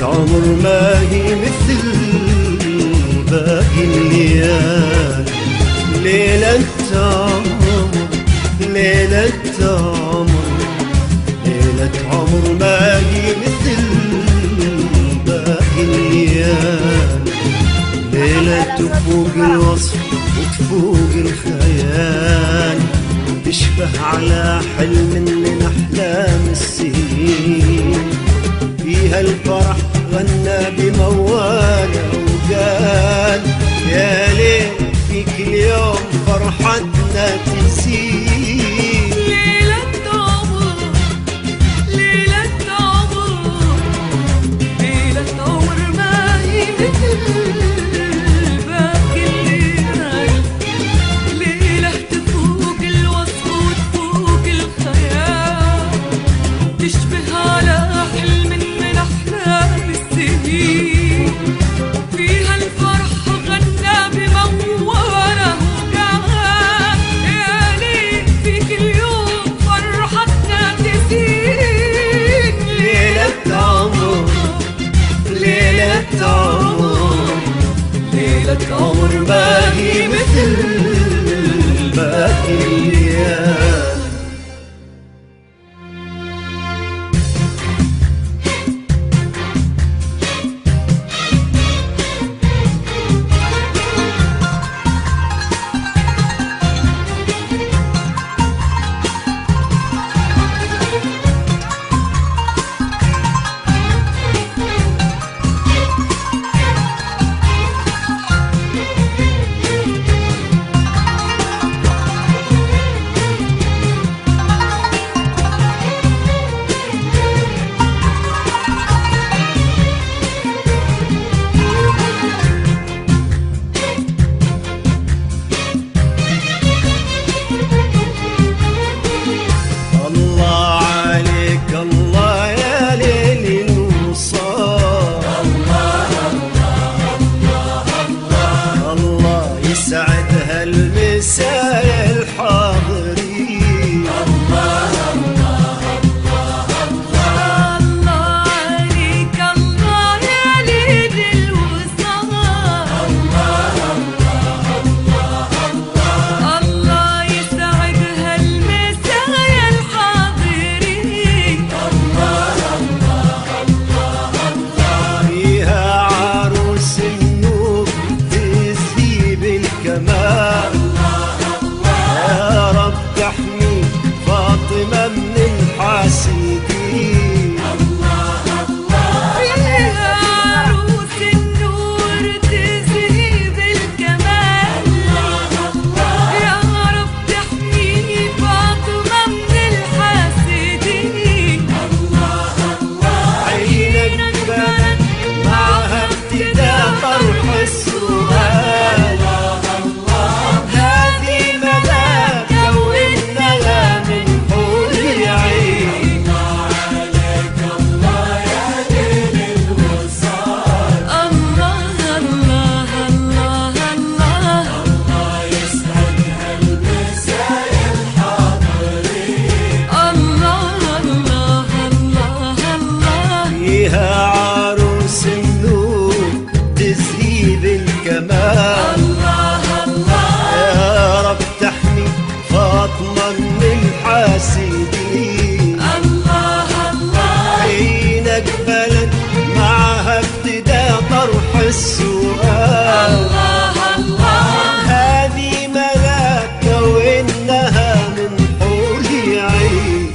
عمر ما هي مثل باقي الليالي. ليلة عمر، ليلة عمر، ليلة عمر ما هي مثل باقي الليالي. ليلة تفوق الوصف وتفوق الخيال، تشبه على حلم من أحلام السنين. فيها الفرح غنى بمواله وقال يا ليل فيك اليوم فرحتنا تزيد. ليلة عمر، ليلة عمر، ليلة عمر ما هي مثل باقي الليالي. ليلة تفوق الوصف وتفوق الخيال، تشبه على حلم من أحلام السنين. فيها الفرح غنى بمواله وقال يا ليل فيك اليوم فرحتنا تزيد. ليلة عمر، ليلة عمر، ليلة عمر ما هي مثل باقي الليالي. المسايا الحاضرين. الله الله الله الله، الله عليك الله يا ليل الوصال. الله الله الله الله، الله يسعد هالمسايا الحاضرين. الله الله الله الله، فيها عروس النور تزهي بالكمال. فاطمة من الحاسدين. الله الله، فيها عروس النور تزهي بالكمال. الله الله، يا رب تحميني فاطمة من الحاسدين. الله الله، عينك بلد معها ابتدى طرح السؤال. عروس النور تزهي بالكمال. الله الله، يا رب تحمي فاطمة من الحاسدين. الله الله، عينك بلد معها ابتدى طرح السؤال. الله الله، هذه ملاك وإنها من حور عين.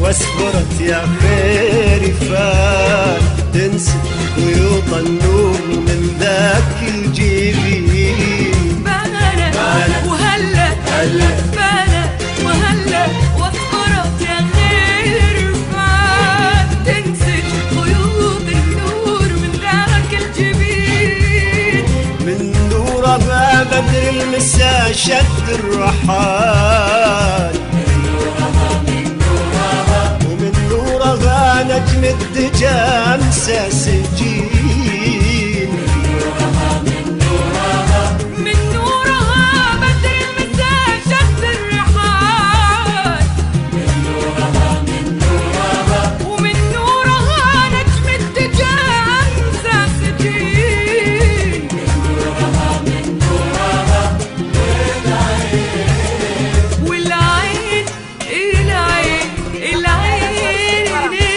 واسفرت يا خيري فات تنسي خيوط النور. بدر المساء شد الرحال، ومن نورها نجم الدجى امسى سجين. من نورها بدر المساء شد الرحال، ومن نورها نجم الدجى امسى سجين. والعين العين العين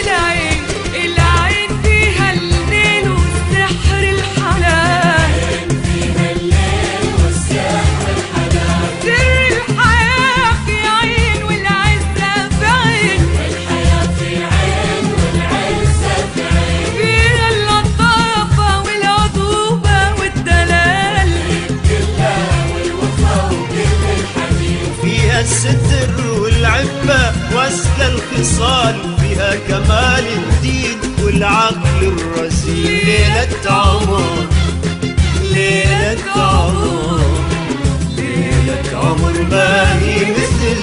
العين العين فيها الليل والسحر الحلال، سر الحياة في عين والعزة في عين، فيها اللطافة والعذوبة والدلال، فيها الستر والعفة واسلى الخصال، فيها كمال الدين والعقل الرزين. ليلة عمر ليلة عمر ليلة عمر ما هي مثل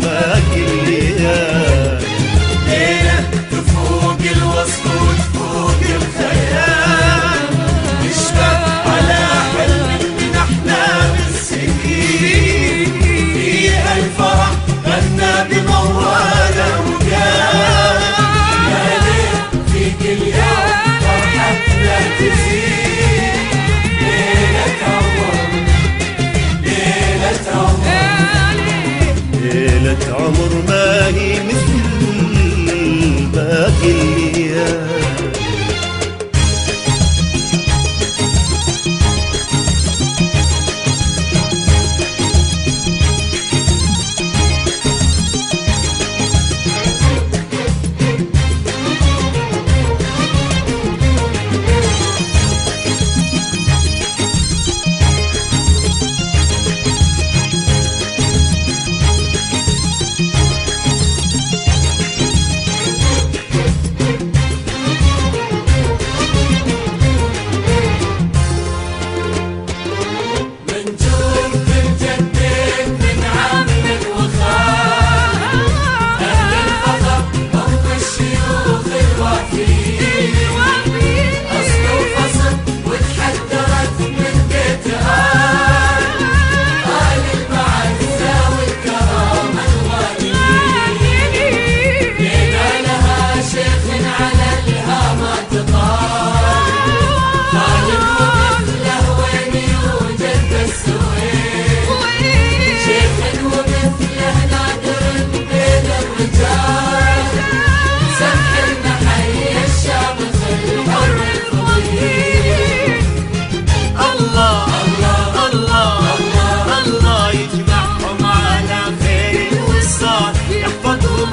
باقي الليالي، ليلة تفوق الوصف وتفوق الخيال، تشبه على حلم من أحلام السنين. فيها الفرح غنى بمواله وقال يا ليل في كل يوم فرحتنا تزيد. ليلة عمر ليلة عمر ليلة عمر ما هي مثل باقي الليالي. الله يجمعهم على خير الوصال، يحفظهم